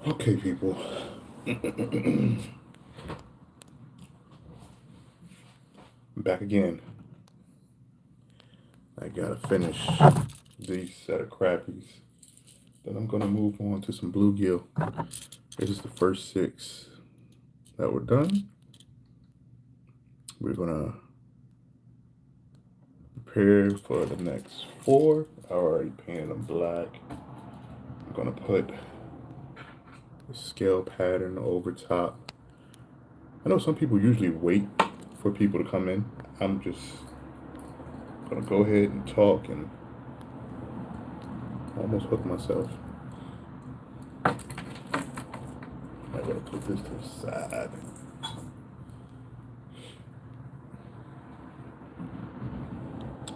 Okay, people. Back again. I gotta finish these set of crappies. Then I'm gonna move on to some bluegill. This is the first 6 that were done. We're gonna prepare for the next 4. I already painted them black. I'm gonna put the scale pattern over top. I know some people usually wait for people to come in. I'm just gonna go ahead and talk and almost hook myself. I gotta put this to the side.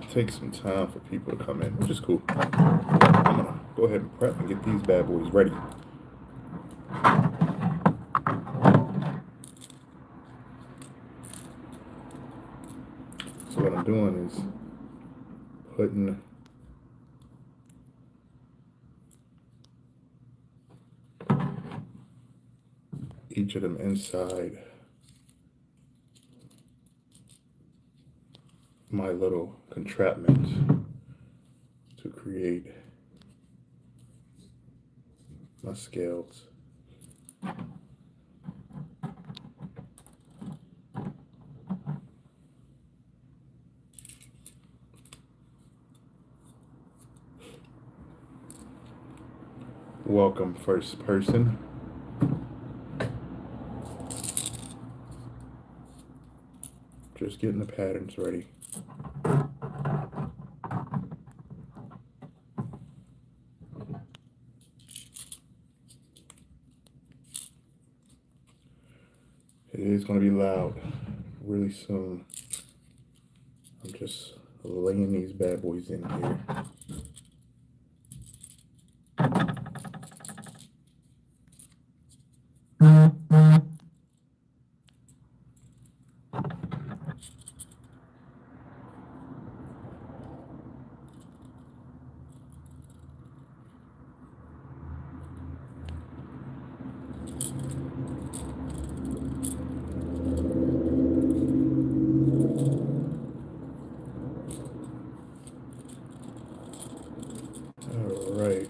Take some time for people to come in, which is cool. I'm gonna go ahead and prep and get these bad boys ready. So what I'm doing is putting each of them inside my little contrapment to create my scales. Welcome, first person. Just getting the patterns ready. It is going to be loud really soon. I'm just laying these bad boys in here. All right.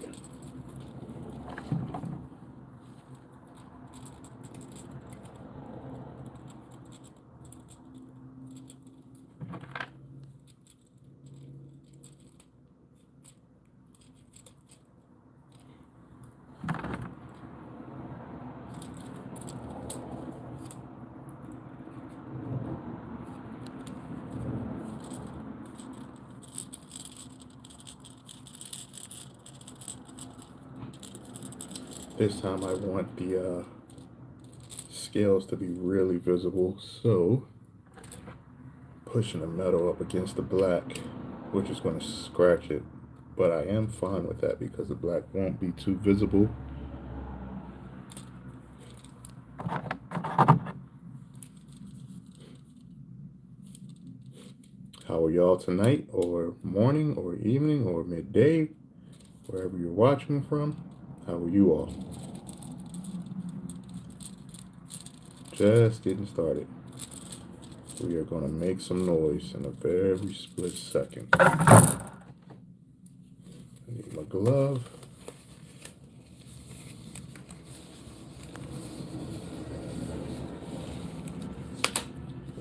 This time I want the scales to be really visible, so pushing the metal up against the black, which is going to scratch it, but I am fine with that because the black won't be too visible. How are y'all tonight, or morning, or evening, or midday, wherever you're watching from? How are you all? Just getting started. We are going to make some noise in a very split second. I need my glove.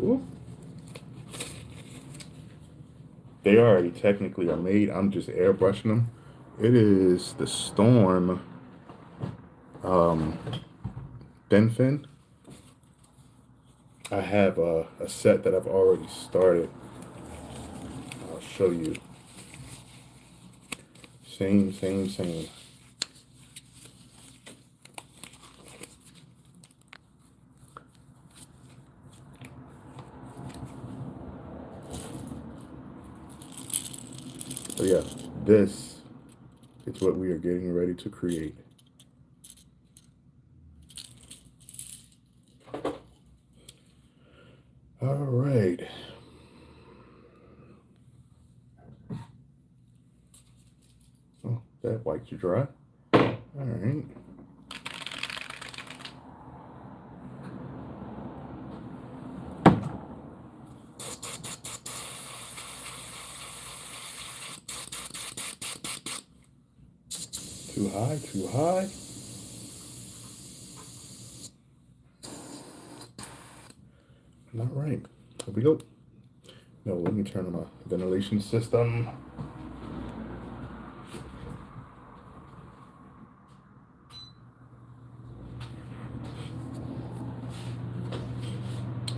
Ooh. They already technically are made. I'm just airbrushing them. It is the Storm thin fin. I have a set that I've already started. I'll show you. Same. So yeah, this is what we are getting ready to create. All right. Oh, that wipes you dry. All right. Too high, too high. All right, here we go. No, let me turn on my ventilation system.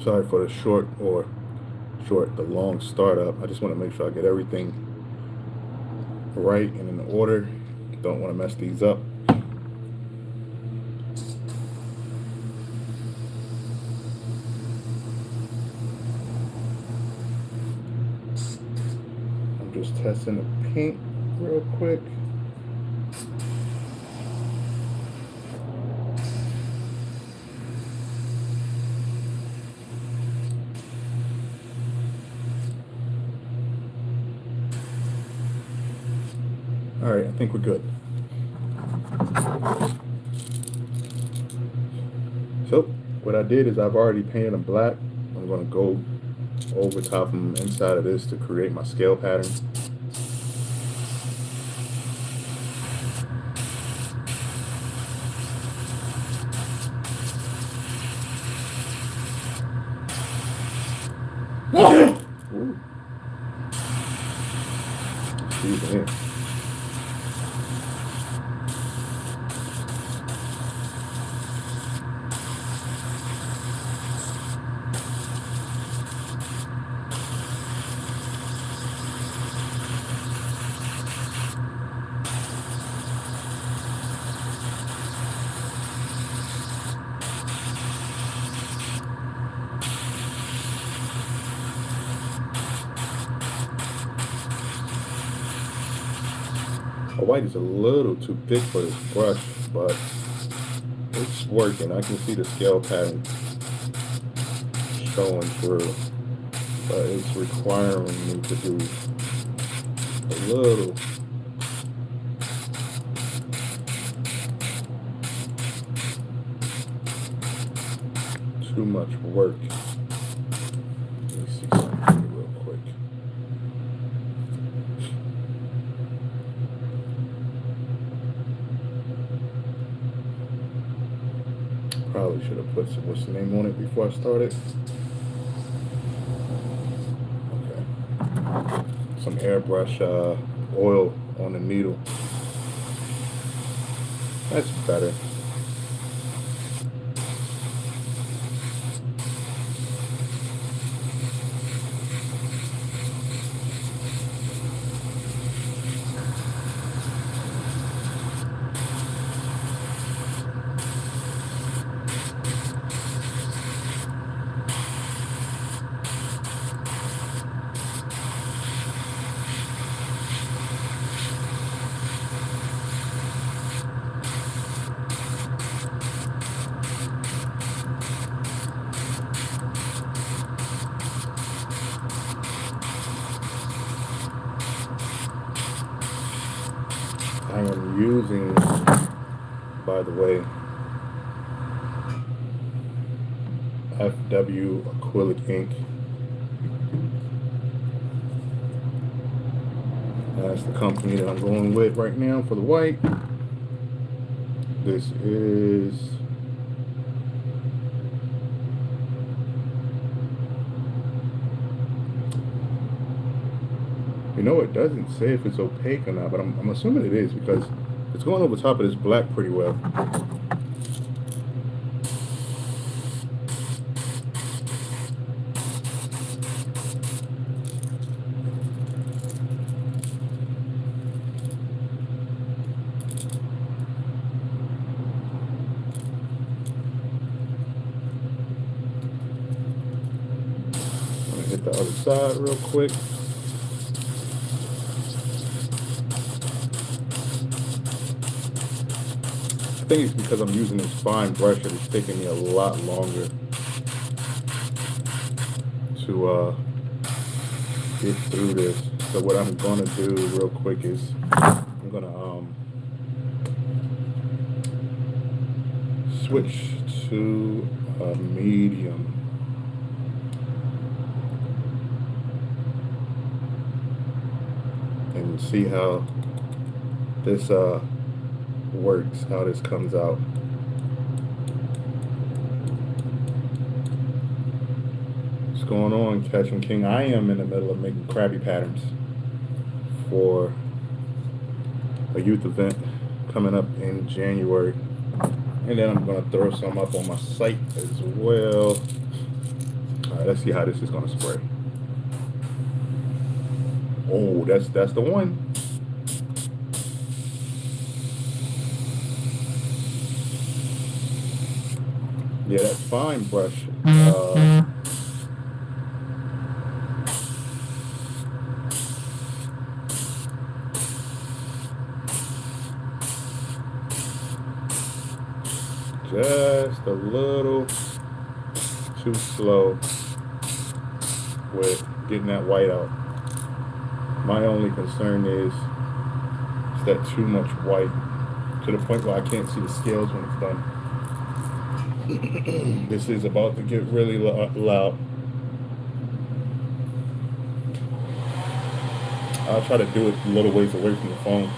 Sorry for the long startup. I just want to make sure I get everything right and in order. Don't want to mess these up. I'm just testing the paint real quick. All right, I think we're good. So what I did is I've already painted them black. I'm going to go over top of them inside of this to create my scale pattern. Ooh. Excuse me. The white is a little too thick for this brush, but it's working. I can see the scale pattern showing through, but it's requiring me to do a little too much work. Let me see something real quick. Probably should have put some what's the name on it before I started. Okay. Some airbrush oil on the needle. That's better. I am using, by the way, FW acrylic ink. That's the company that I'm going with right now for the white. This is it doesn't say if it's opaque or not, but I'm assuming it is because it's going over top of this black pretty well. I'm gonna hit the other side real quick. I think it's because I'm using this fine brush that it's taking me a lot longer to get through this. So what I'm gonna do real quick is I'm gonna switch to a medium. And see how this works, how this comes out. What's going on, Catching King? I am in the middle of making crappie patterns for a youth event coming up in January. And then I'm going to throw some up on my site as well. All right, let's see how this is going to spray. Oh, that's the one. Yeah, that's fine brush. Just a little too slow with getting that white out. My only concern is that too much white to the point where I can't see the scales when it's done. This is about to get really loud. I'll try to do it a little ways away from the phone.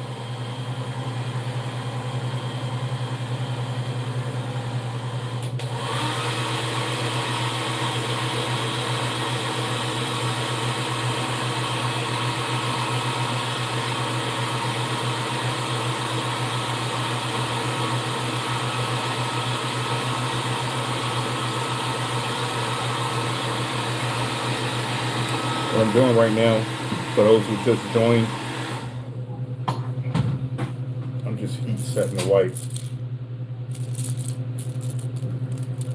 What I'm doing right now, for those who just joined, I'm just heat setting the white.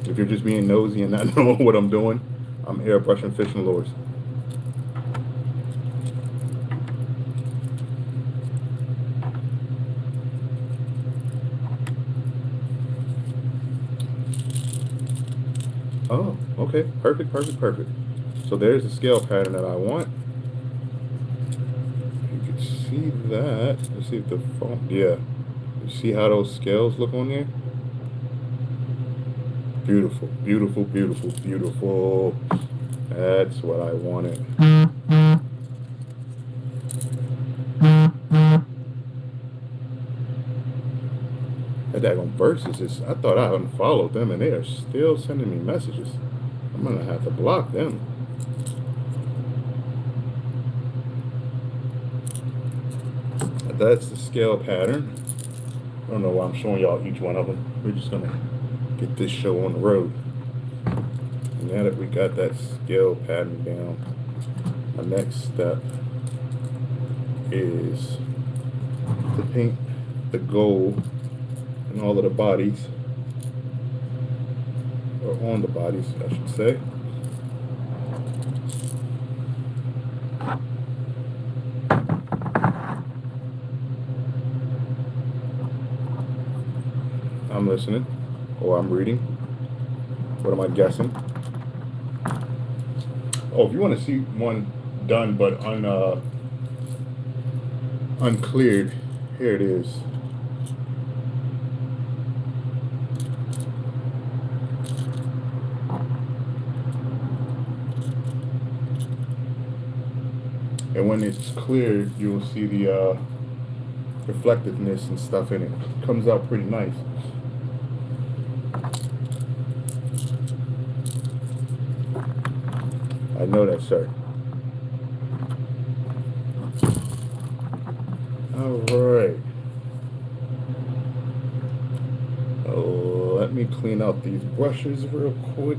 If you're just being nosy and not knowing what I'm doing, I'm airbrushing fishing lures. Oh, okay, perfect. So there's the scale pattern that I want. You can see that. Let's see if the phone, yeah. You see how those scales look on there? Beautiful. That's what I wanted. That daggone Versus is, I thought I unfollowed them and they are still sending me messages. I'm gonna have to block them. That's the scale pattern. I don't know why I'm showing y'all each one of them. We're just gonna get this show on the road. And now that we got that scale pattern down, our next step is to paint the gold in all of the bodies, or on the bodies, I should say. I'm listening, or I'm reading. What am I guessing? Oh, if you want to see one done but uncleared, here it is. And when it's cleared, you'll see the reflectiveness and stuff in it. Comes out pretty nice. I know that, sir. All right. Let me clean out these brushes real quick.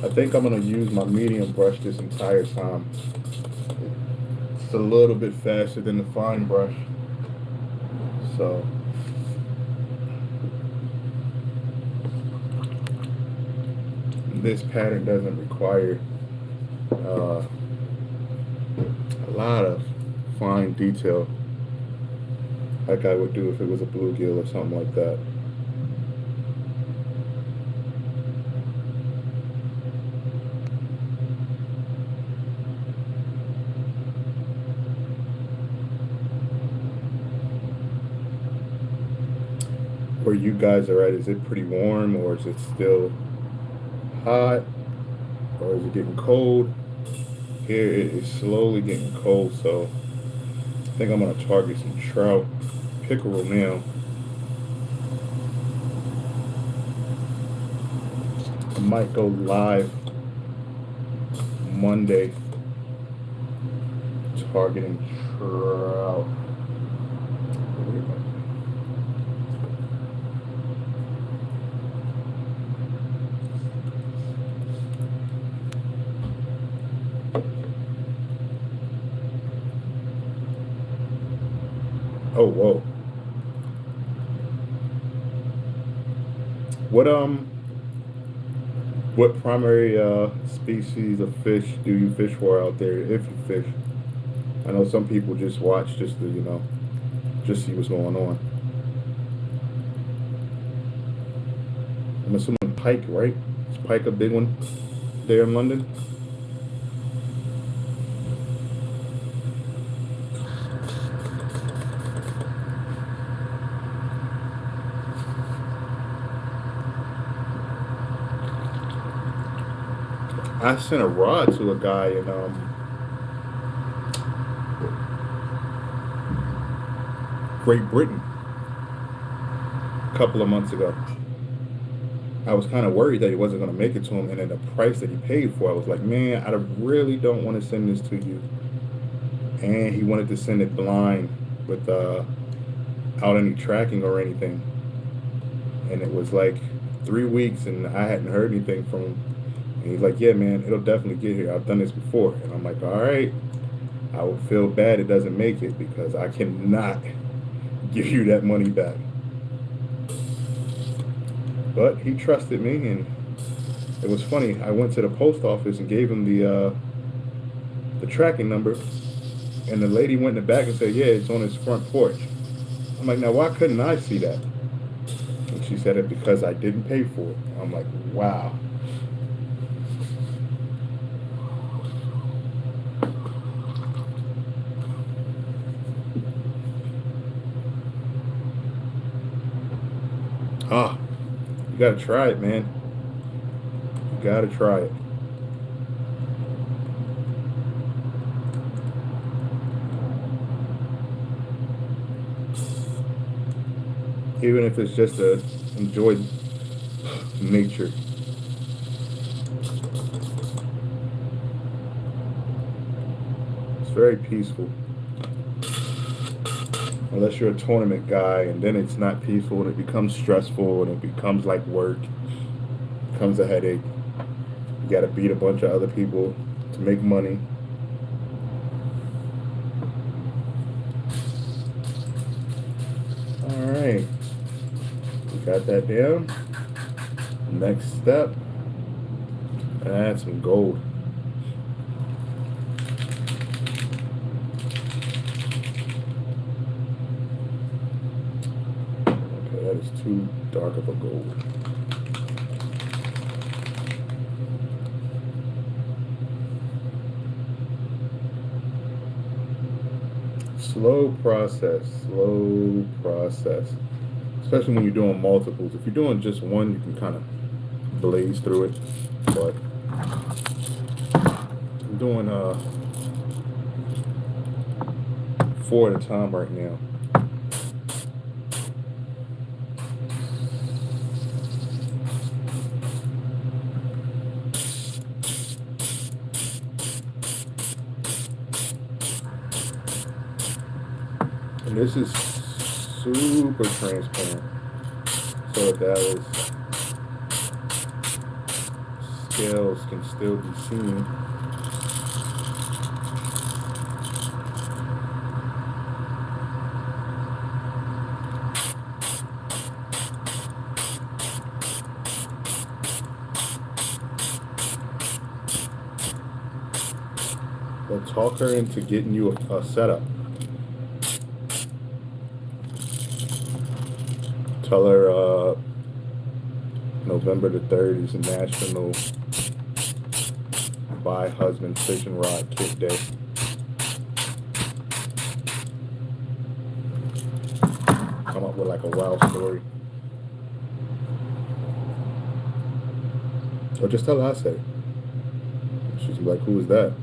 I think I'm going to use my medium brush this entire time. It's a little bit faster than the fine brush. So this pattern doesn't require a lot of fine detail like I would do if it was a bluegill or something like that. Where you guys are at, is it pretty warm or is it still hot? Or is it getting cold? Here it is slowly getting cold, so I think I'm gonna target some trout pickerel now. I might go live Monday targeting trout. Oh whoa. What what primary species of fish do you fish for out there if you fish? I know some people just watch just to, just see what's going on. I'm assuming pike, right? Is pike a big one there in London? I sent a rod to a guy in Great Britain a couple of months ago. I was kind of worried that he wasn't going to make it to him, and at the price that he paid for, I was like, man, I really don't want to send this to you. And he wanted to send it blind without any tracking or anything. And it was like 3 weeks, and I hadn't heard anything from him. And he's like, yeah, man, it'll definitely get here. I've done this before. And I'm like, all right. I would feel bad it doesn't make it because I cannot give you that money back. But he trusted me, and it was funny. I went to the post office and gave him the tracking number, and the lady went in the back and said, "Yeah, it's on his front porch." I'm like, "Now why couldn't I see that?" And she said it because I didn't pay for it. I'm like, "Wow." Ah, you gotta try it, man. You gotta try it. Even if it's just to enjoy nature. It's very peaceful. Unless you're a tournament guy, and then it's not peaceful, and it becomes stressful, and it becomes like work. It becomes a headache. You got to beat a bunch of other people to make money. All right, we got that down. Next step, add some gold. Okay, that is too dark of a gold. Slow process, slow process. Especially when you're doing multiples. If you're doing just one, you can kind of blaze through it. But I'm doing 4 at a time right now. And this is super transparent. So that is scales can still be seen. But talk her into getting you a setup. Tell her November the 3rd is National Buy Husband Fishing Rod Kit Day. Come up with like a wild story. Or just tell her I said it. She's like, who is that?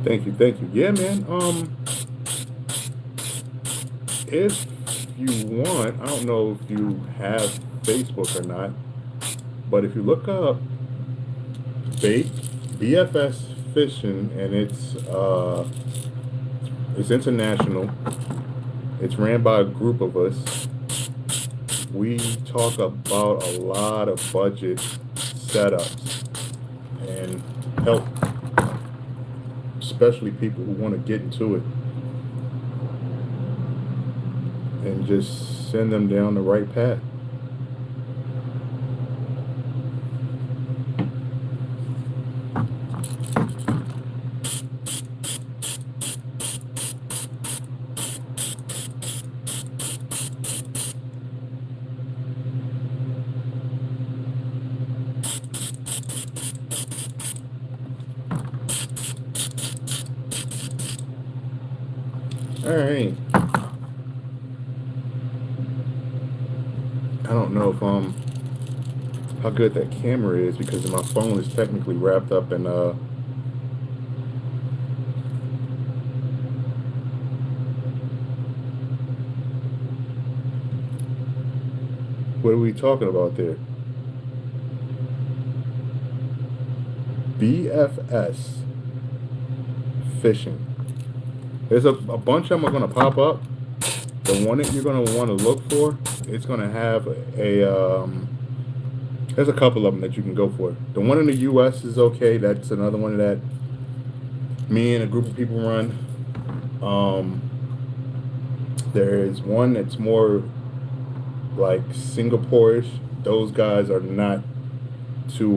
Thank you, thank you. Yeah, man. If you want, I don't know if you have Facebook or not, but if you look up bait BFS fishing, and it's international. It's ran by a group of us. We talk about a lot of budget setups and help, especially people who want to get into it, and just send them down the right path. All right. I don't know if how good that camera is, because my phone is technically wrapped up in what are we talking about there? BFS fishing. There's a bunch of them are going to pop up. The one that you're going to want to look for, it's going to have there's a couple of them that you can go for. The one in the U.S. is okay. That's another one that me and a group of people run. There is one that's more like Singaporeish. Those guys are not too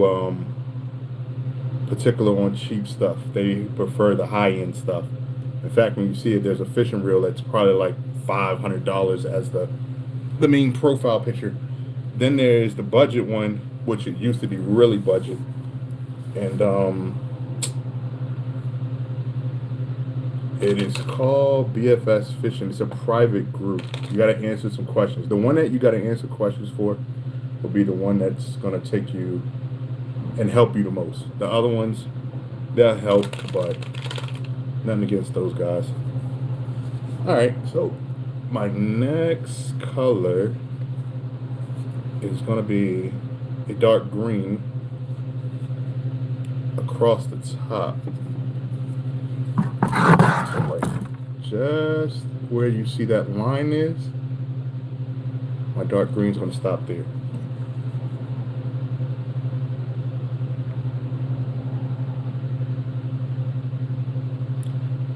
particular on cheap stuff. They prefer the high-end stuff. In fact, when you see it, there's a fishing reel that's probably like $500 as the main profile picture. Then there's the budget one, which it used to be really budget, and it is called BFS Fishing. It's a private group. You got to answer some questions. The one that you got to answer questions for will be the one that's going to take you and help you the most. The other ones, they'll help, but nothing against those guys. All right, so my next color is going to be a dark green across the top. So like just where you see that line is, my dark green is going to stop there.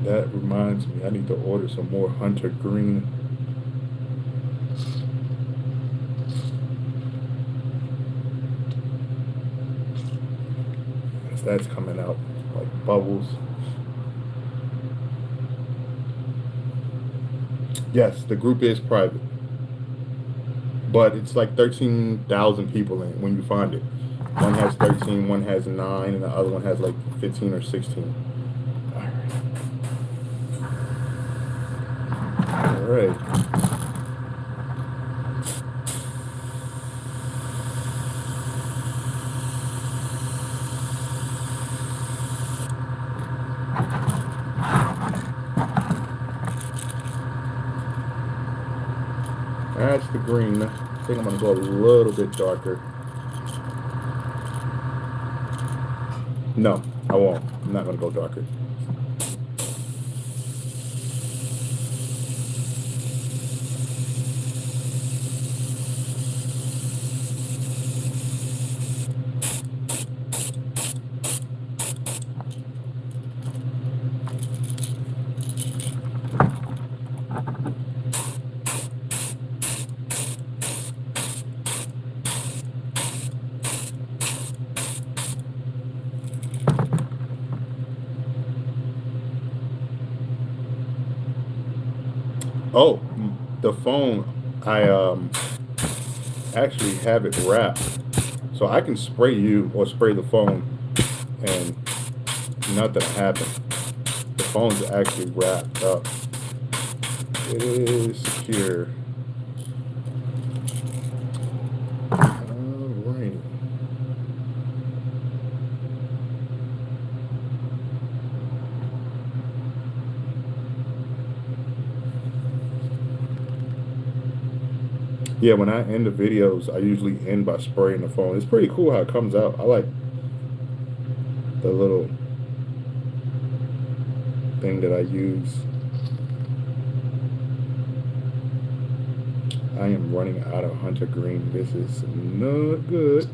That reminds me, I need to order some more hunter green. As that's coming out like bubbles. Yes, the group is private, but it's like 13,000 people in it when you find it. One has 13, one has 9, and the other one has like 15 or 16. All right. That's the green. I think I'm going to go a little bit darker. No, I won't. I'm not going to go darker. Oh, the phone, I actually have it wrapped. So I can spray you or spray the phone and nothing happened. The phone's actually wrapped up. It is secure. Alrighty. Yeah, when I end the videos, I usually end by spraying the phone. It's pretty cool how it comes out. I like the little thing that I use. I am running out of Hunter Green. This is not good.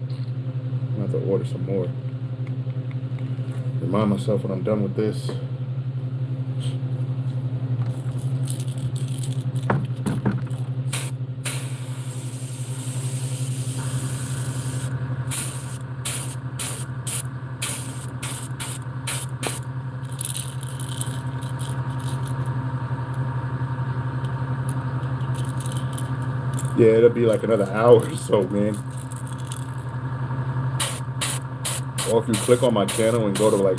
I'm gonna have to order some more. Remind myself when I'm done with this. Yeah, it'll be like another hour or so, man. Or if you click on my channel and go to like,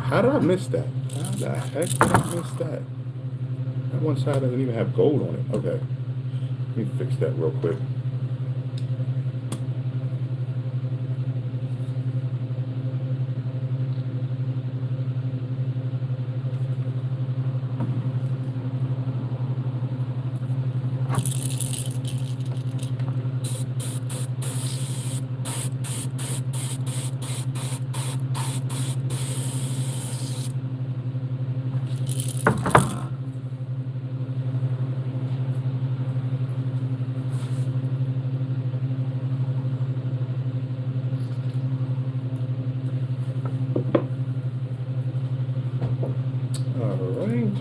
how did I miss that? How the heck did I miss that? That one side doesn't even have gold on it. Okay, let me fix that real quick. Alright.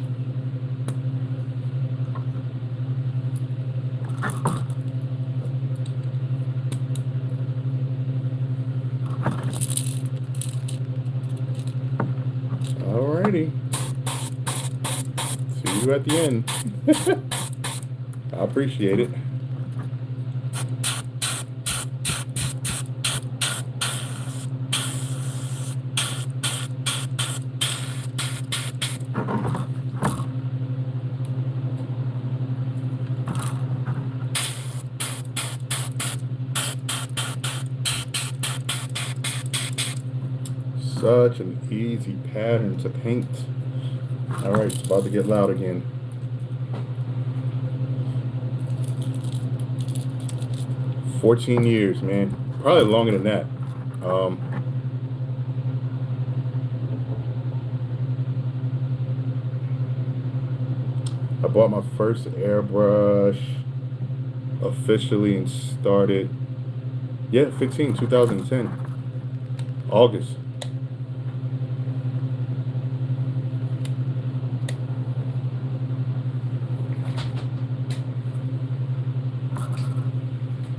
Alrighty. See you at the end. I appreciate it. Such an easy pattern to paint. Alright, it's about to get loud again. $14 years, man. Probably longer than that. I bought my first airbrush officially and started, 2010. August.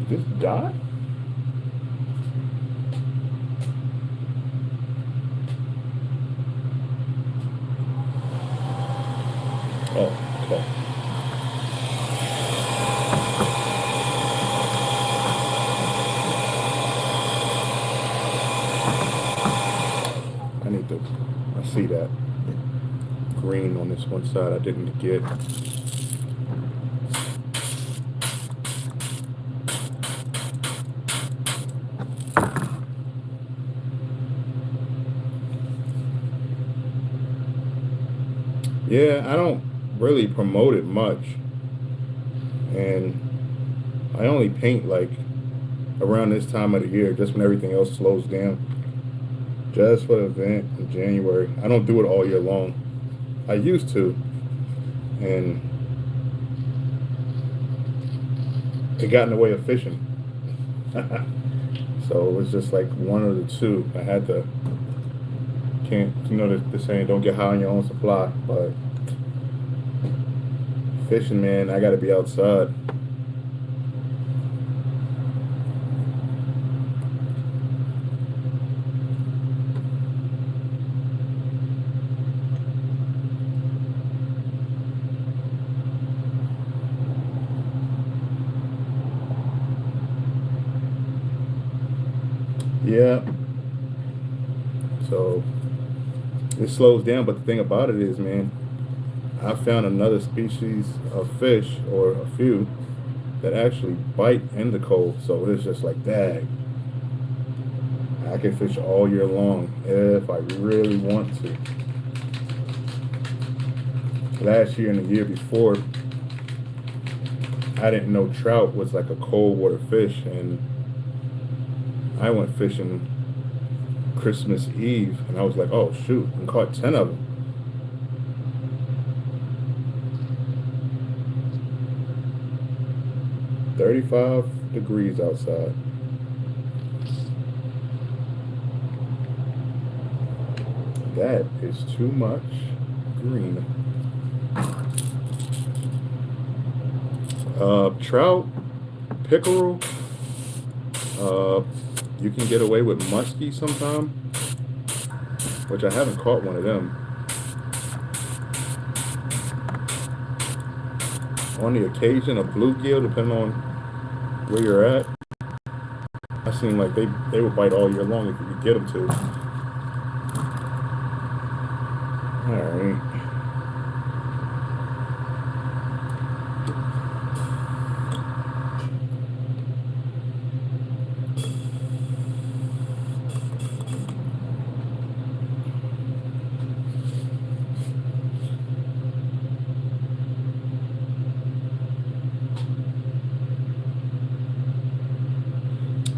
Did this die? Oh, okay. I see that green on this one side I didn't get. Yeah, I don't really promote it much, and I only paint like around this time of the year, just when everything else slows down. Just for the event in January. I don't do it all year long. I used to, and it got in the way of fishing. So it was just like one of the two. I had to, the saying, don't get high on your own supply, but fishing, man, I gotta be outside. Yeah. So it slows down, but the thing about it is, man, I found another species of fish, or a few, that actually bite in the cold. So it's just like that. I can fish all year long if I really want to. Last year and the year before, I didn't know trout was like a cold water fish, and I went fishing Christmas Eve, and I was like, oh shoot, I caught 10 of them. 35 degrees outside. That is too much green. Trout, pickerel. Uh, you can get away with muskie sometime, which I haven't caught one of them. On the occasion, a bluegill, depending on where you're at. I seem like they would bite all year long if you could get them to. All right.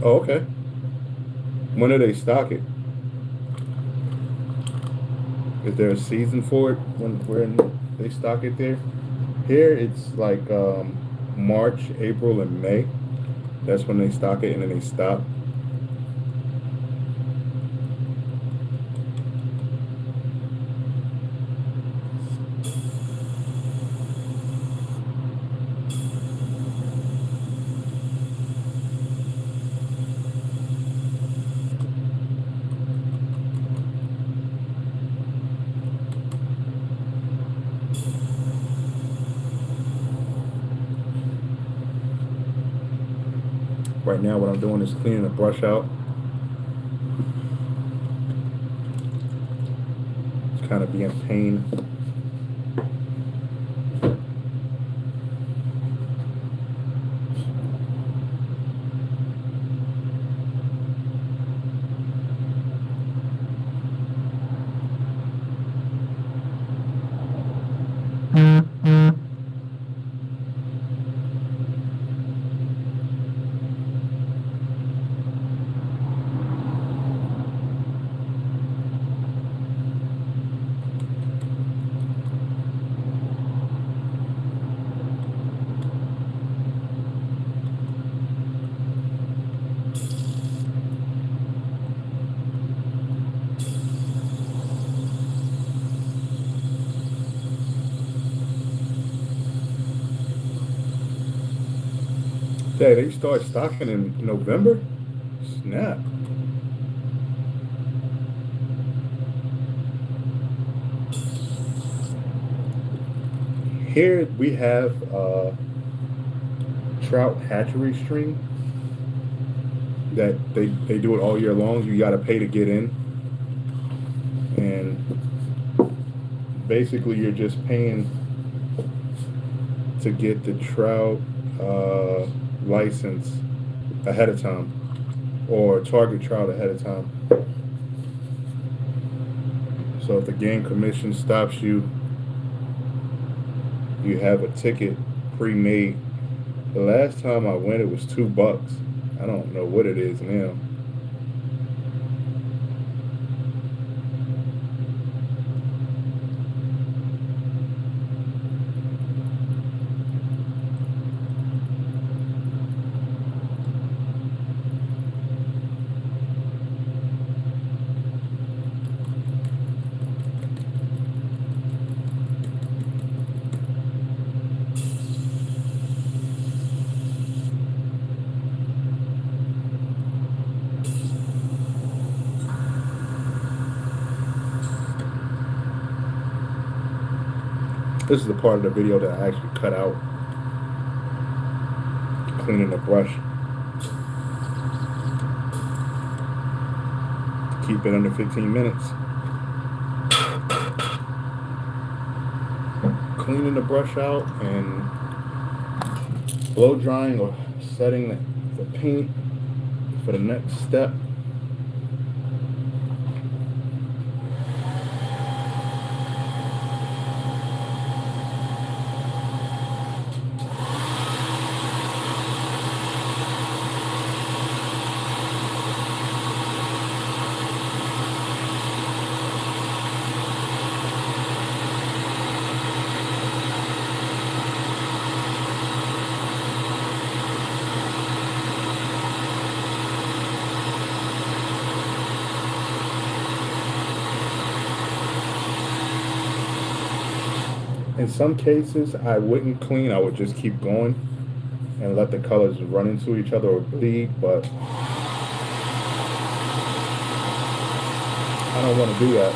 Oh, okay. When do they stock it? Is there a season for it when they stock it there? Here it's like March, April, and May. That's when they stock it, and then they stop. Right now, what I'm doing is cleaning the brush out. It's kind of being a pain. Yeah, they start stocking in November. Snap. Here we have trout hatchery stream that they do it all year long. You got to pay to get in, and basically you're just paying to get the trout license ahead of time, or target trout ahead of time. So if the game commission stops you, you have a ticket pre-made. The last time I went, it was $2. I don't know what it is now. This is the part of the video that I actually cut out, cleaning the brush. keep it under 15 minutes. Cleaning the brush out and blow drying or setting the paint for the next step. In some cases, I wouldn't clean. I would just keep going and let the colors run into each other or bleed, but I don't want to do that.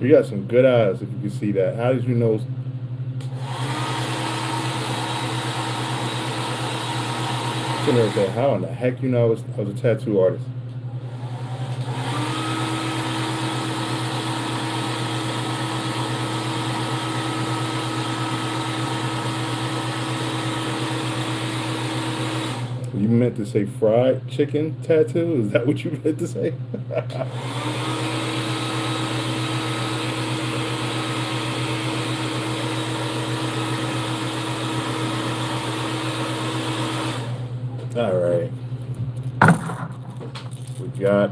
You got some good eyes if you can see that. How did you know? How in the heck you know I was a tattoo artist? You meant to say fried chicken tattoo? Is that what you meant to say? All right. We got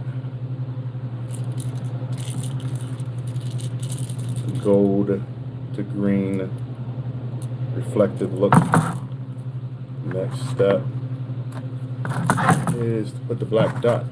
gold to green reflective look. Next step is to put the black dots.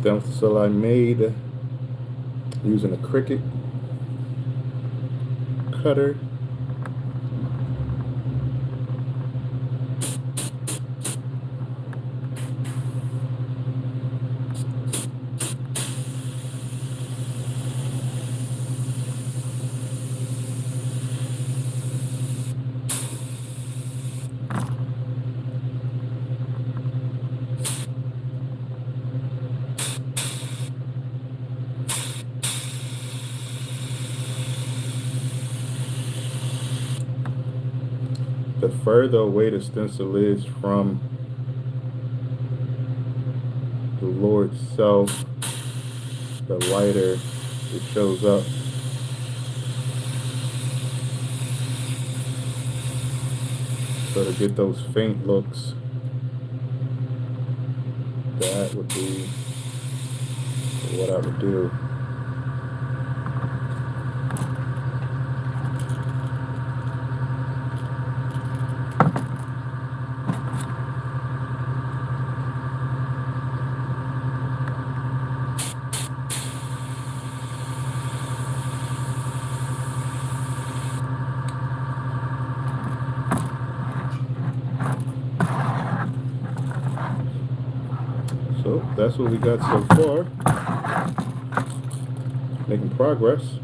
Stencil I made using a Cricut cutter. The further away the stencil is from the Lord itself, the lighter it shows up. So to get those faint looks, that would be what I would do. So that's what we got so far. Making progress.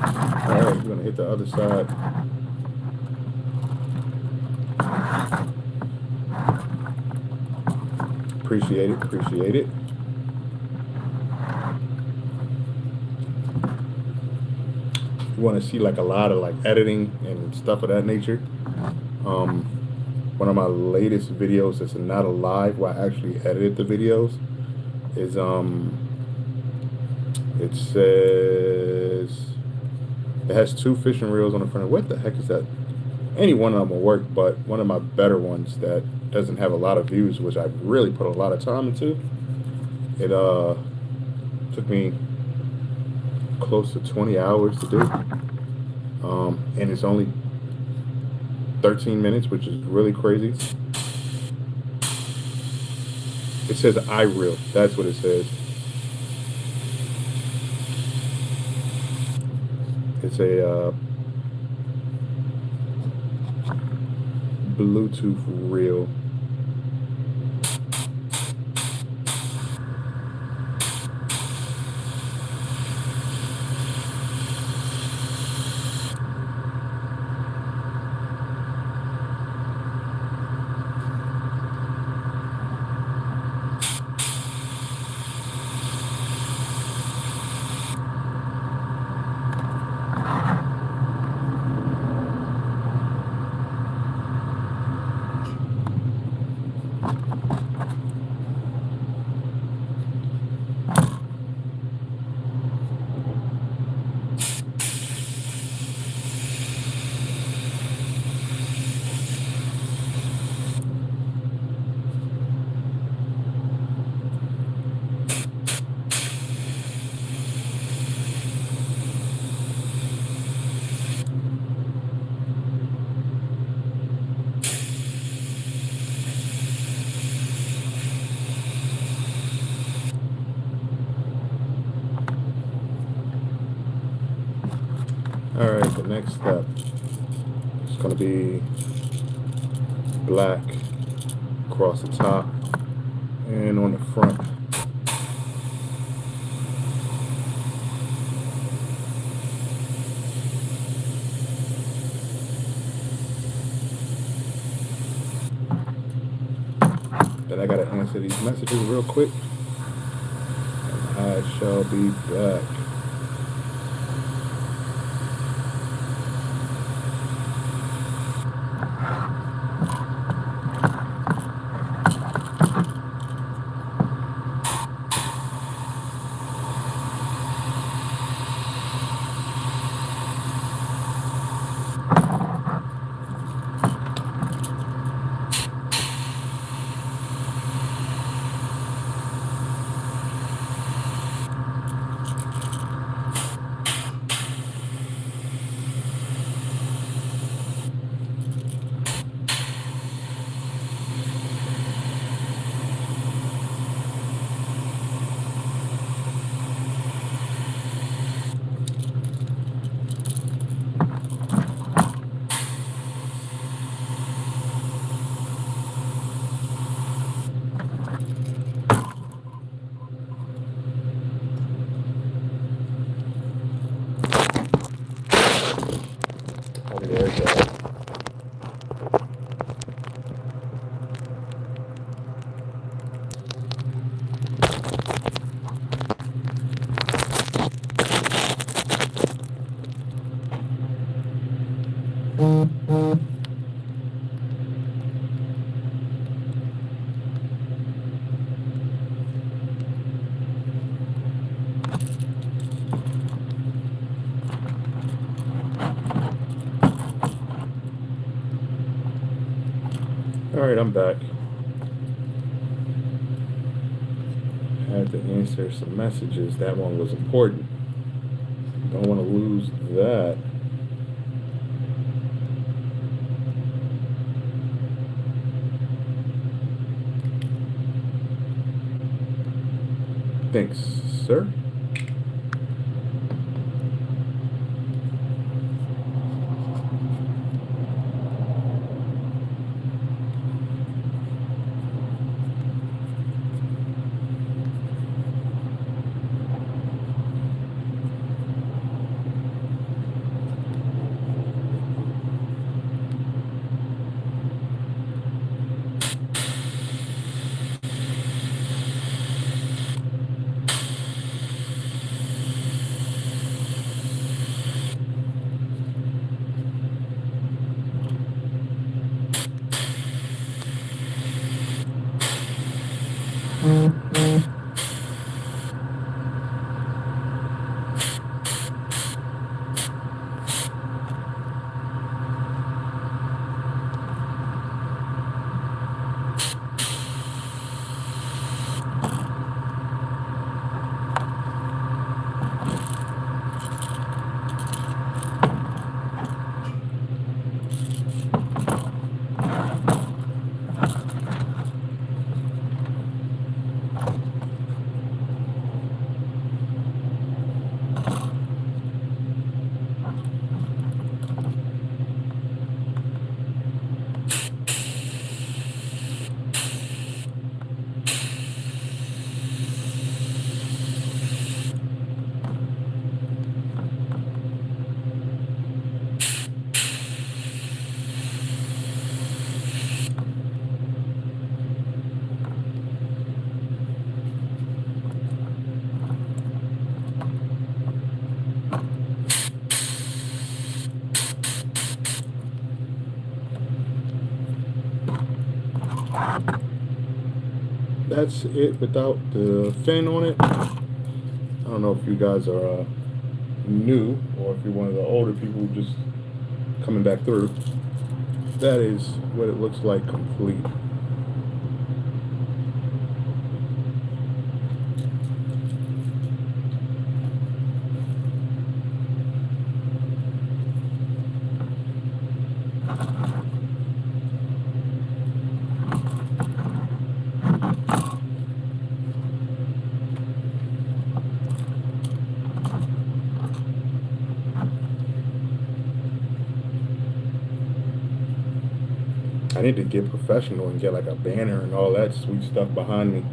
All right, we're gonna hit the other side. Appreciate it, appreciate it. You want to see like a lot of like editing and stuff of that nature. Um, one of my latest videos that's not a live where I actually edited the videos is it says it has 2 fishing reels on the front. What the heck is that? Any one of them will work, but one of my better ones that doesn't have a lot of views, which I really put a lot of time into, it took me close to 20 hours to do, and it's only 13 minutes, which is really crazy. It says I reel. That's what it says. It's a Bluetooth reel. All right, the next step is going to be black across the top and on the front. Then I gotta answer these messages real quick, and I shall be back. There we go. All right, I'm back. I had to answer some messages. That one was important. Don't want to lose that. Thanks, sir. that's it without the fin on it. I don't know if you guys are new or if you're one of the older people just coming back through. That is what it looks like complete. I need to get professional and get like a banner and all that sweet stuff behind me.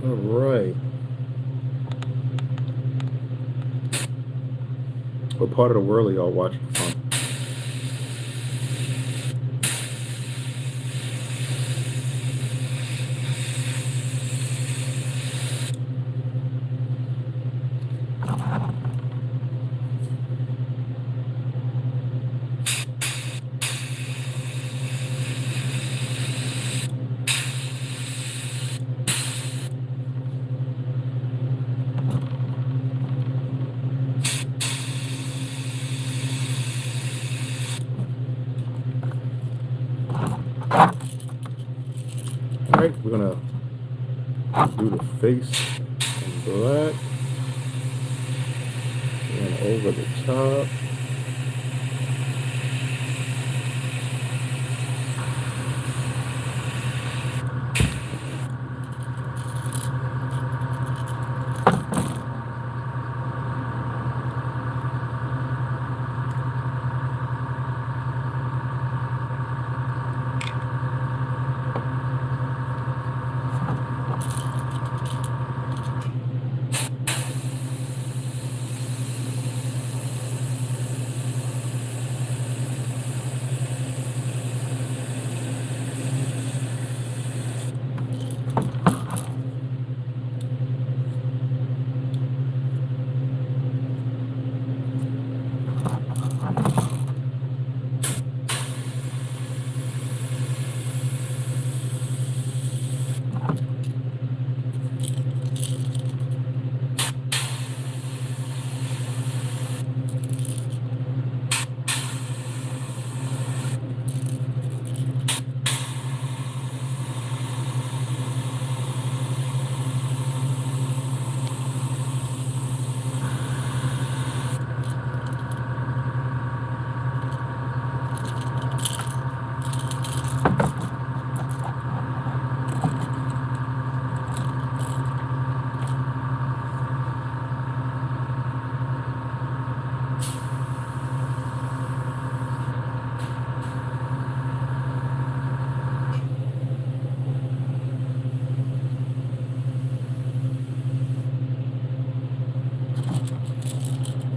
All right. What part of the world are y'all watching from? All right, we're gonna do the face in black and over the top.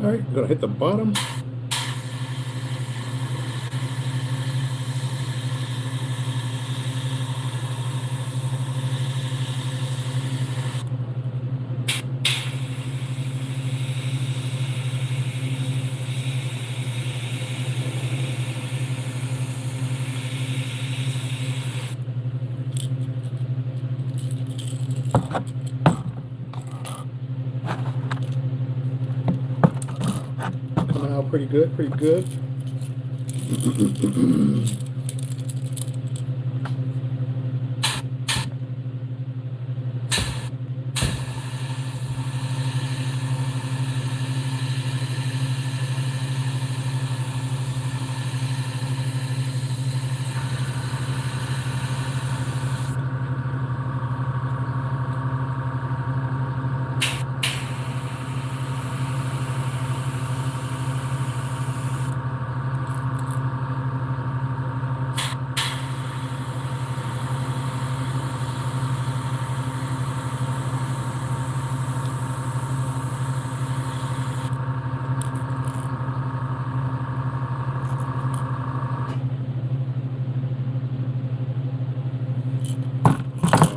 All right, gonna hit the bottom. out pretty good, pretty good.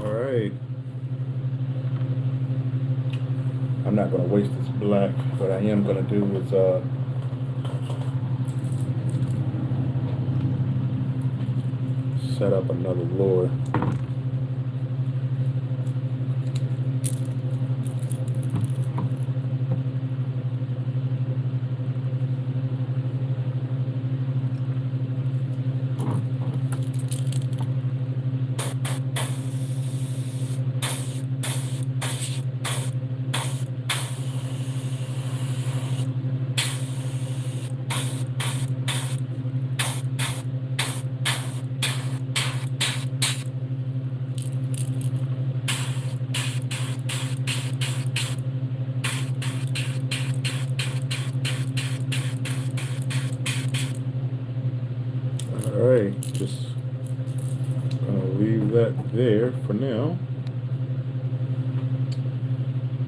All right. I'm not going to waste this black. What I am going to do is set up another lure. Alright, just gonna leave that there for now.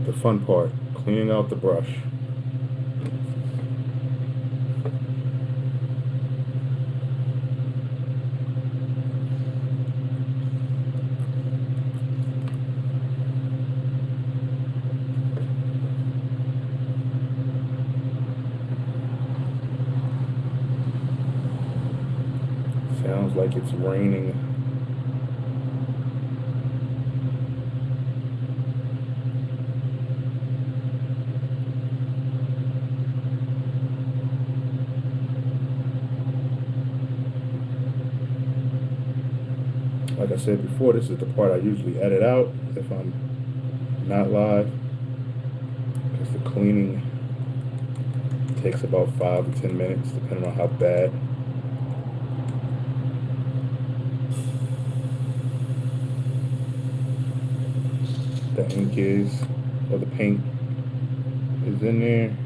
The fun part, cleaning out the brush. Sounds like it's raining. Like I said before, this is the part I usually edit out if I'm not live, because the cleaning takes about 5 to 10 minutes depending on how bad the ink is or the paint is in there.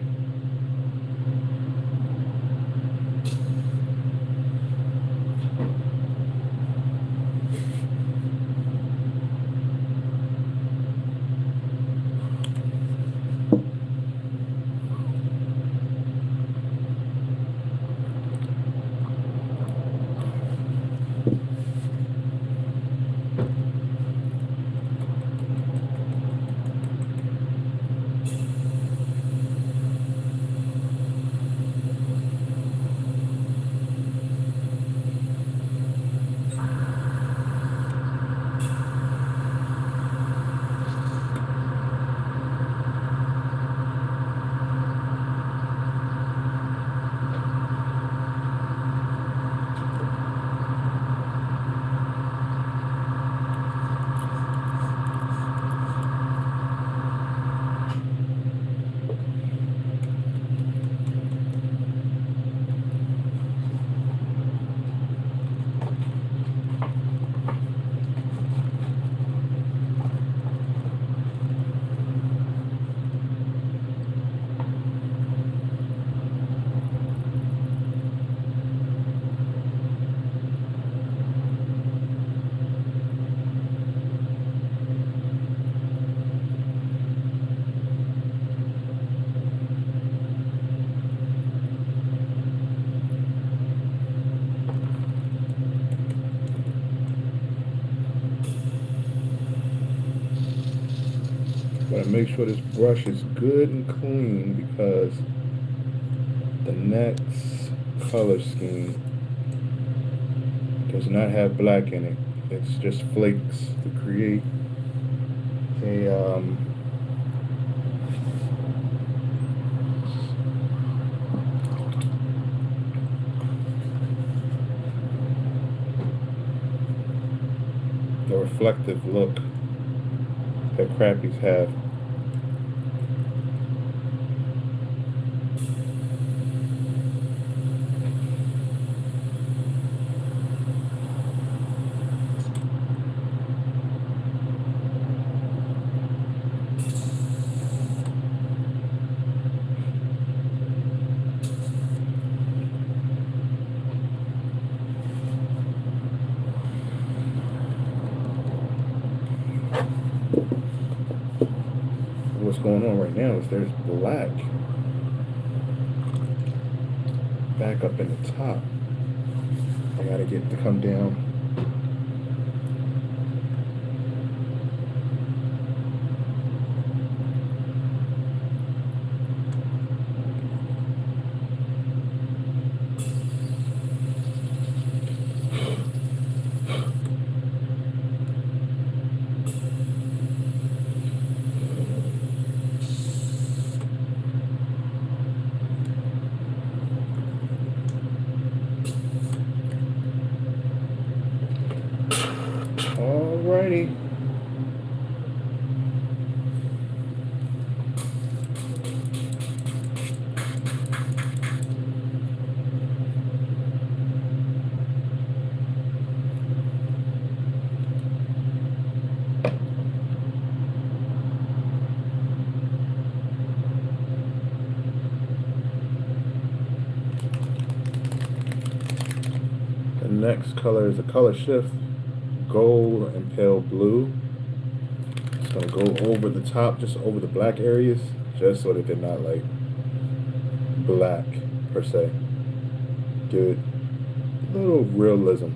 Gotta make sure this brush is good and clean because the next color scheme does not have black in it. It's just flakes to create reflective look that crappies have. What's going on right now is there's black back up in the top. I gotta get to come down. Alrighty. The next color is a color shift, gold and pale blue. It's gonna go over the top, just over the black areas, just so that they're not like black per se. Give it a little realism.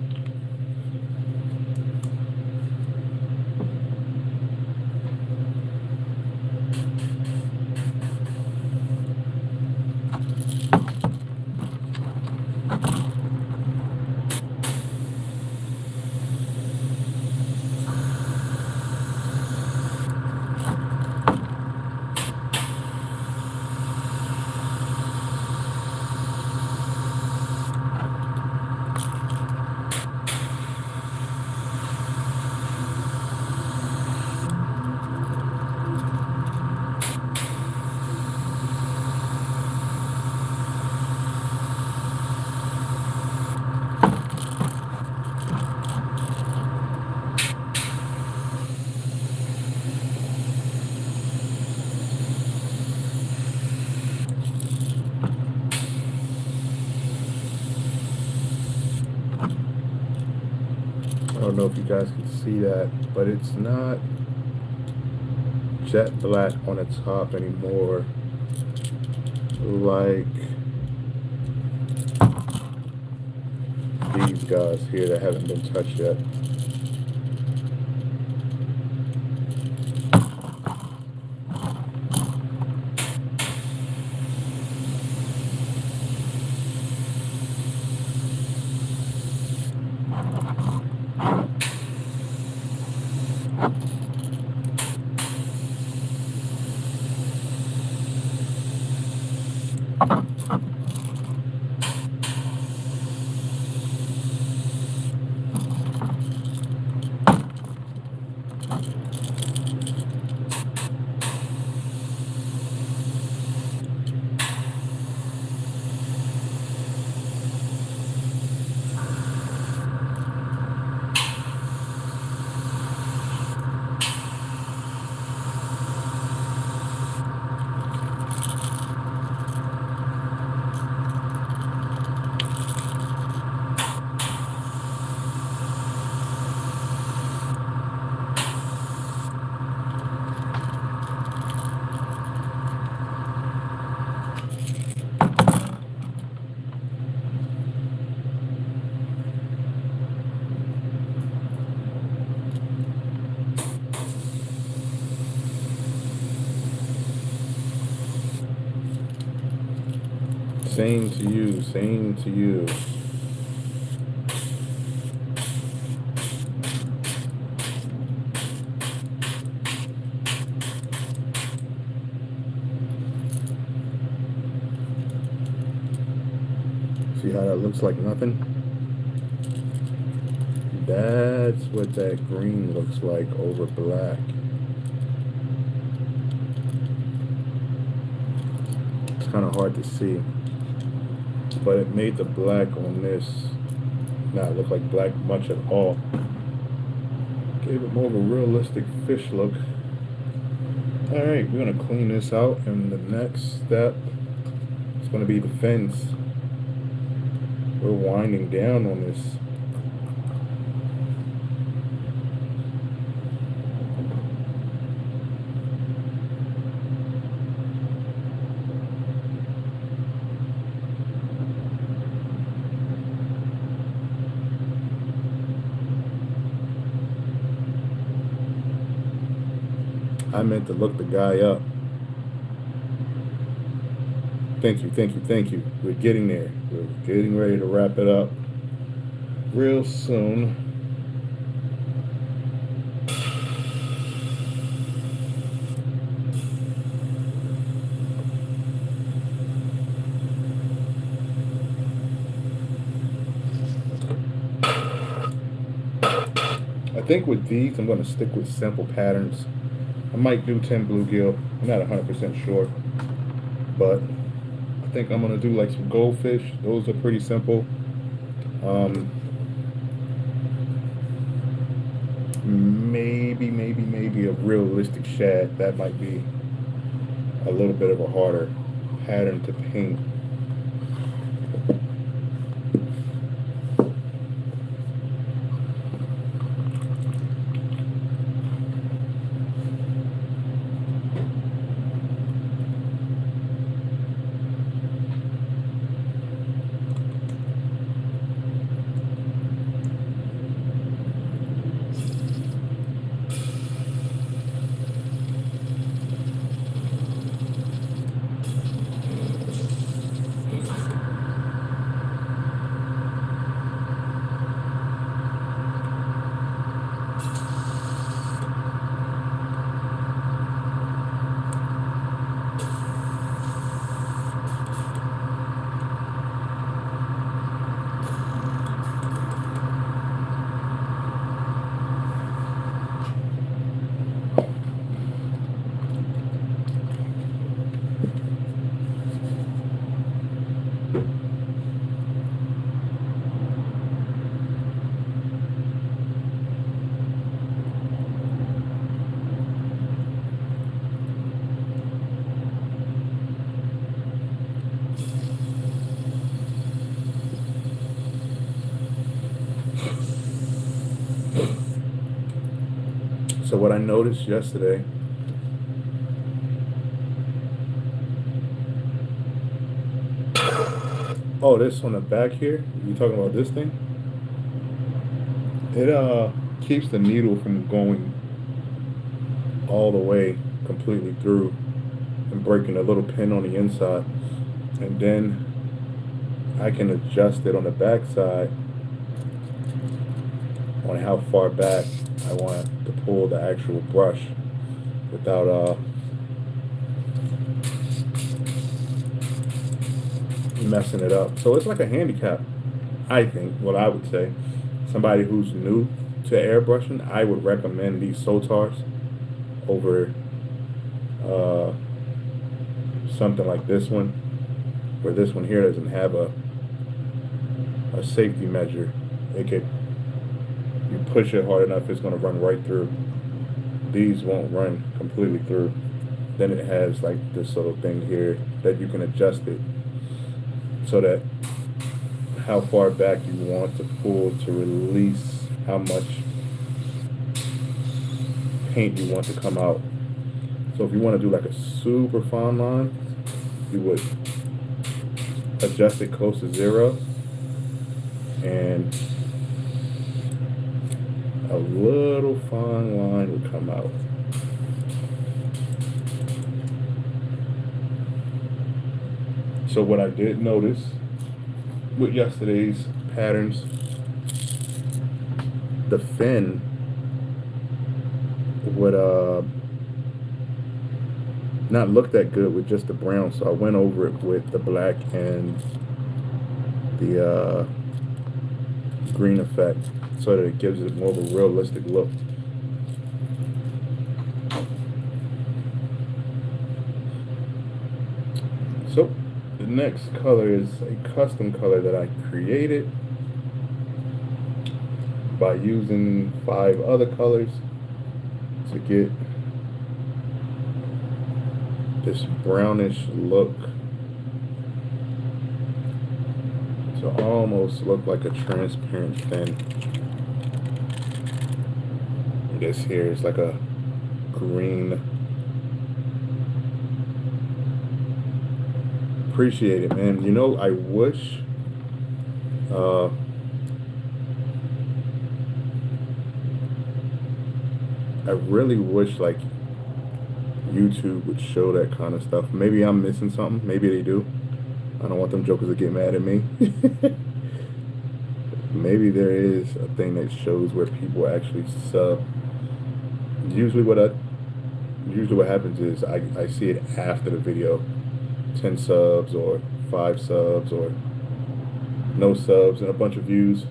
I don't know if you guys can see that, but it's not jet black on the top anymore, like these guys here that haven't been touched yet. Same to you, same to you. See how that looks like nothing? That's what that green looks like over black. It's kind of hard to see, but it made the black on this not look like black much at all. Gave it more of a realistic fish look. Alright, we're going to clean this out, and the next step is going to be the fins. We're winding down on this. I meant to look the guy up. Thank you, thank you, thank you. We're getting there. We're getting ready to wrap it up real soon. I think with these, I'm going to stick with simple patterns. I might do 10 bluegill. I'm not 100% sure. But I think I'm going to do like some goldfish. Those are pretty simple. Maybe a realistic shad. That might be a little bit of a harder pattern to paint. So what I noticed yesterday, oh, this on the back here, you talking about this thing? It keeps the needle from going all the way completely through and breaking a little pin on the inside. And then I can adjust it on the back side on how far back I want to pull the actual brush without messing it up. So it's like a handicap, I think, what I would say. Somebody who's new to airbrushing, I would recommend these Sotars over something like this one, where this one here doesn't have a safety measure. It could, you push it hard enough, it's going to run right through. These won't run completely through. Then it has like this little thing here that you can adjust it so that how far back you want to pull to release how much paint you want to come out. So if you want to do like a super fine line, you would adjust it close to 0, and a little fine line would come out. So what I did notice with yesterday's patterns, the fin would not look that good with just the brown, so I went over it with the black and the green effect so that it gives it more of a realistic look. So the next color is a custom color that I created by using 5 other colors to get this brownish look to almost look like a transparent thin. This here is like a green. Appreciate it, man. You know, I wish I really wish like YouTube would show that kind of stuff. Maybe I'm missing something. Maybe they do. I don't want them jokers to get mad at me. Maybe there is a thing that shows where people actually sub. Usually what happens is I see it after the video. 10 subs or 5 subs or no subs and a bunch of views.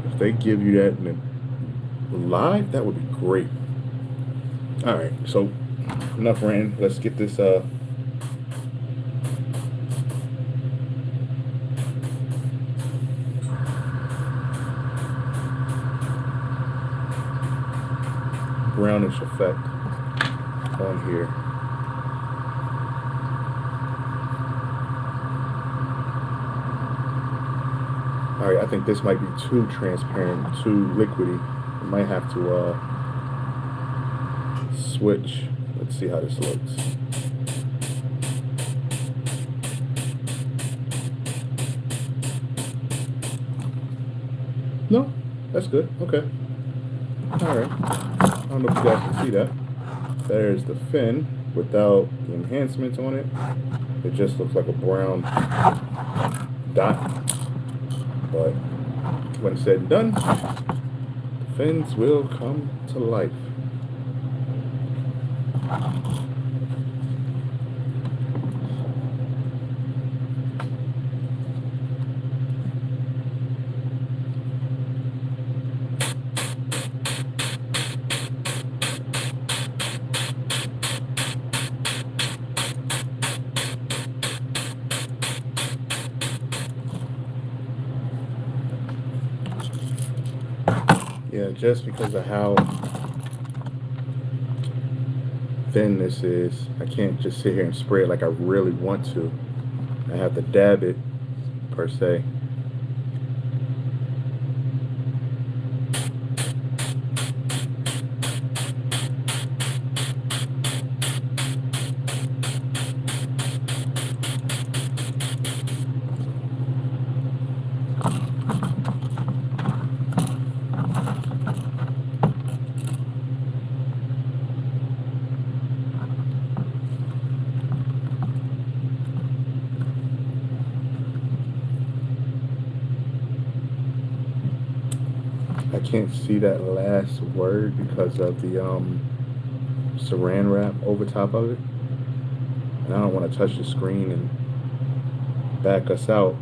If they give you that in live, that would be great. Alright, so enough ranting. Let's get this brownish effect on here. Alright, I think this might be too transparent, too liquidy. I might have to switch. Let's see how this looks. No, that's good. Okay. Alright. I don't know if you guys can see that. There's the fin without the enhancements on it. It just looks like a brown dot. But when said and done, the fins will come to life. Yeah, just because of how thin this is, I can't just sit here and spray it like I really want to. I have to dab it, per se. I can't see that last word because of the saran wrap over top of it. And I don't want to touch the screen and back us out.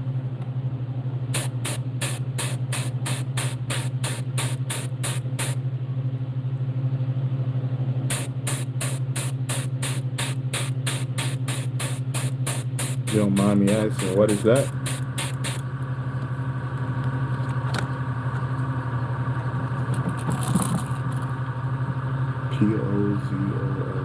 You don't mind me asking, what is that? P-O-Z-O-L-E.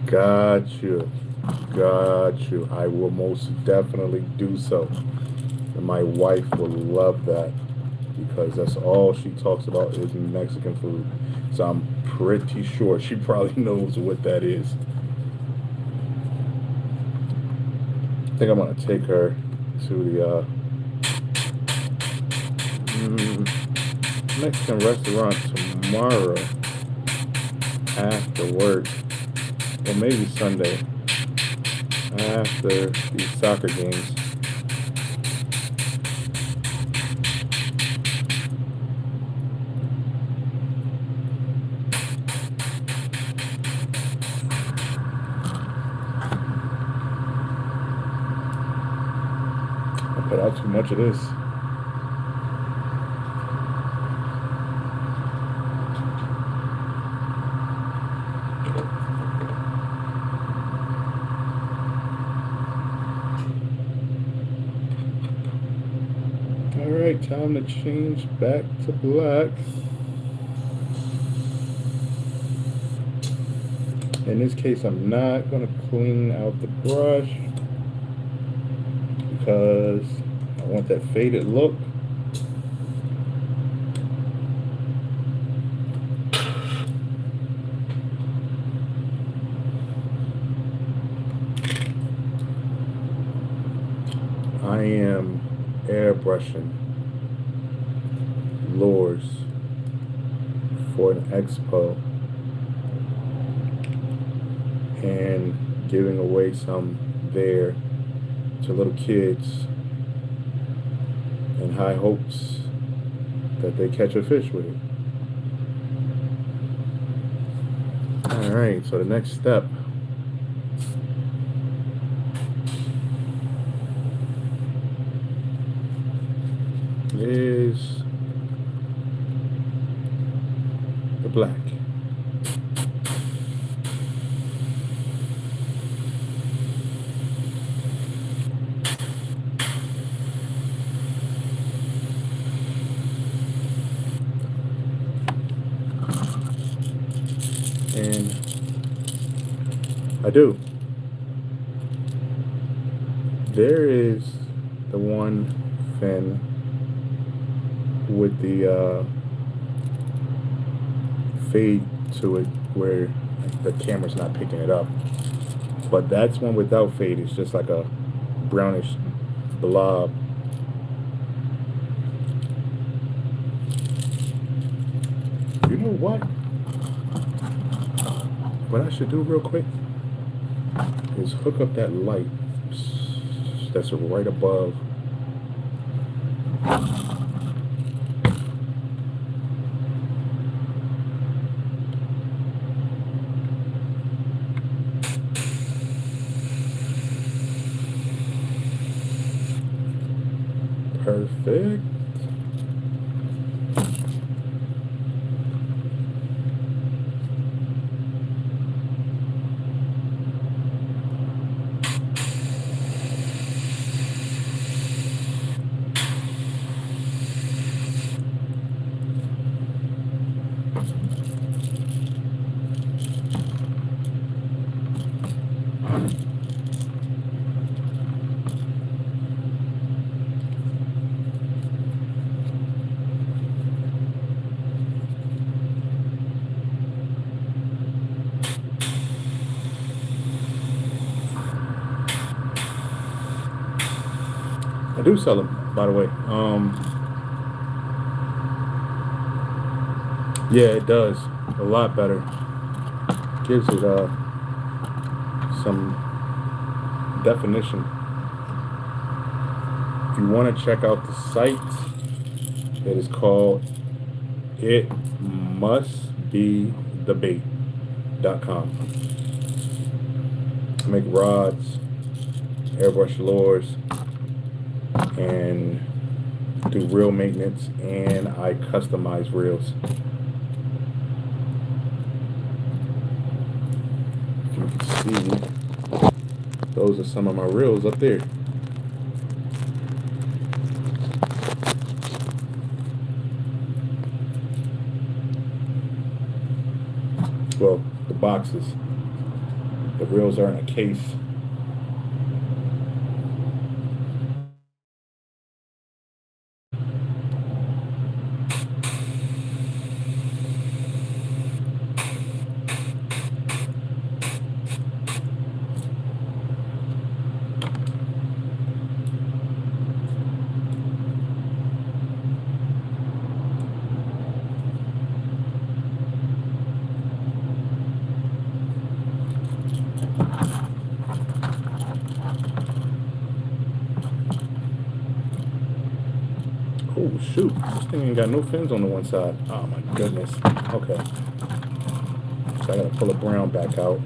Got you. Got you. I will most definitely do so. And my wife will love that. because that's all she talks about is Mexican food. So I'm pretty sure she probably knows what that is. I think I'm gonna take her to the Mexican restaurant tomorrow after work, or maybe Sunday after these soccer games. I put out too much of this. Alright, time to change back to black. In this case, I'm not going to clean out the brush because I want that faded look. I am airbrushing lures for an expo and giving away some there to little kids in high hopes that they catch a fish with it. Alright, so the next step is the black. And I do. There is the one fin with the fade to it where the camera's not picking it up. But that's one without fade. It's just like a brownish blob. You know what? What I should do real quick is hook up that light that's right above. Perfect. I do sell them, by the way. Yeah, it does a lot better. Gives it some definition. If you want to check out the site, it is called itmustbethebait.com. I make rods, airbrush lures, and do reel maintenance, and I customize reels. If you can see, those are some of my reels up there. Well, the boxes. The reels are in a case. shoot, this thing ain't got no fins on the one side. Oh my goodness. Okay. So I gotta pull the brown back out.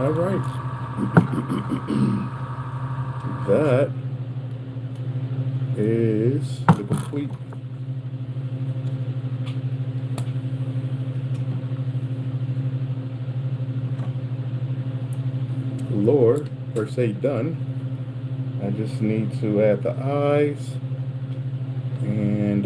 All right. That is the complete lore per se done. I just need to add the eyes and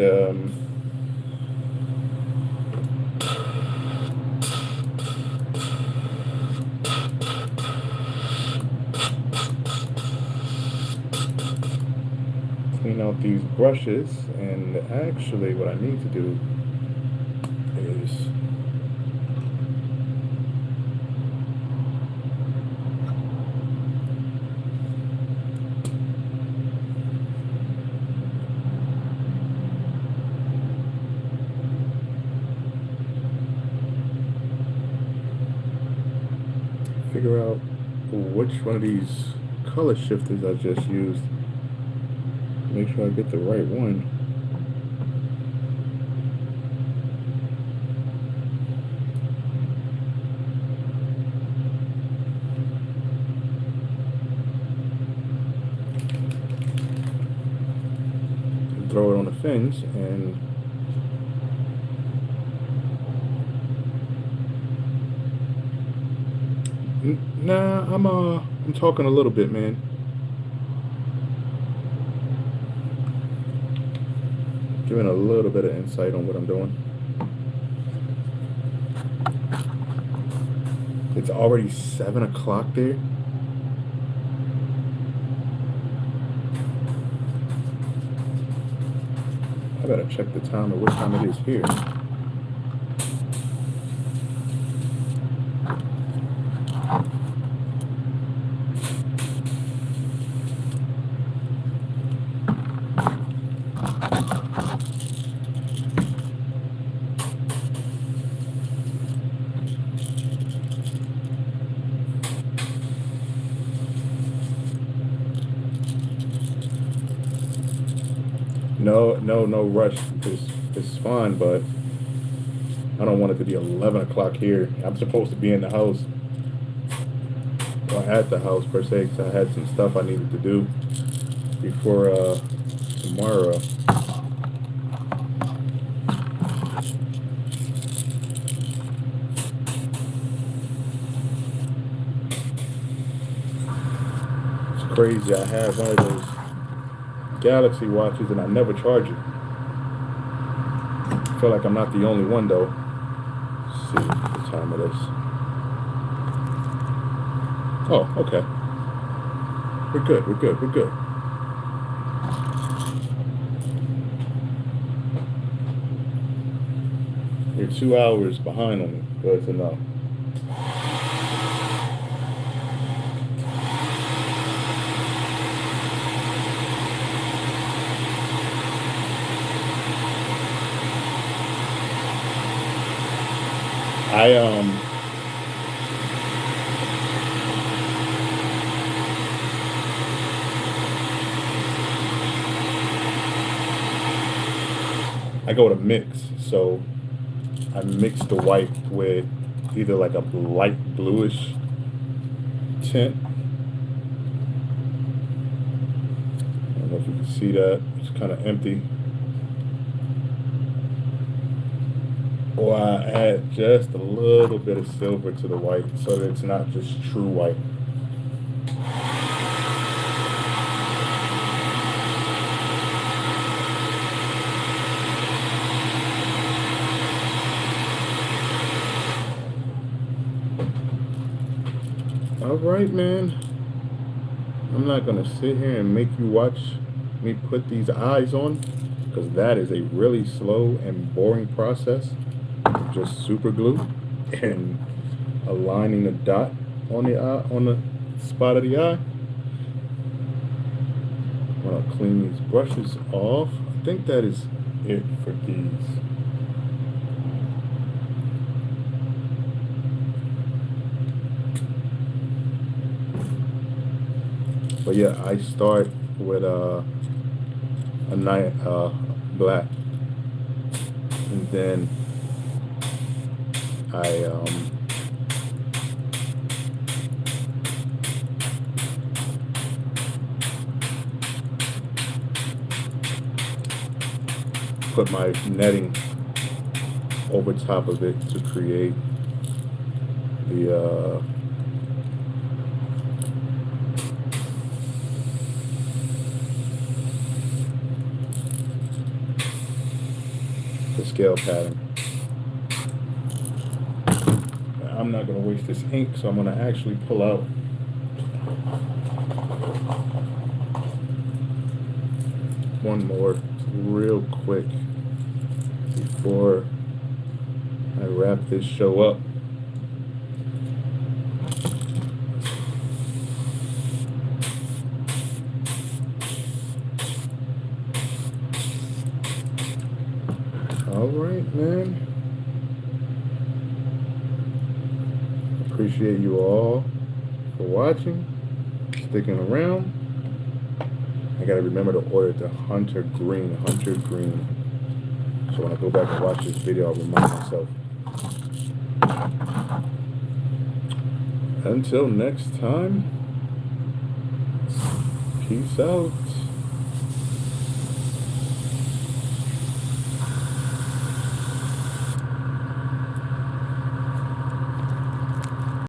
clean out these brushes. And actually what I need to do is figure out which one of these color shifters I just used. Make sure I get the right one. Throw it on the fins and nah, I'm talking a little bit, man. Giving a little bit of insight on what I'm doing. It's already 7 o'clock there. I better check the time of what time it is here. No rush. It's fine, but I don't want it to be 11 o'clock here. I'm supposed to be in the house, or at the house per se, because I had some stuff I needed to do before tomorrow. It's crazy. I have one of those Galaxy watches and I never charge it. I feel like I'm not the only one though. Let's see the time it is. Oh, okay. We're good. We're good. We're good. You're 2 hours behind on me. Good to know. I I go to mix, so I mix the white with either like a light bluish tint. I don't know if you can see that. It's kind of empty. Or I add just a little bit of silver to the white so that it's not just true white. All right, man. I'm not gonna sit here and make you watch me put these eyes on, because that is a really slow and boring process. Just super glue and aligning the dot on the eye, on the spot of the eye. I'm gonna clean these brushes off. I think that is it for these. But yeah, I start with a night black, and then I put my netting over top of it to create the scale pattern. I'm not going to waste this ink, so I'm going to actually pull out one more real quick before I wrap this show up. All right, man. Appreciate you all for watching, sticking around. I gotta remember to order the Hunter Green. So when I go back and watch this video, I'll remind myself. Until next time, peace out.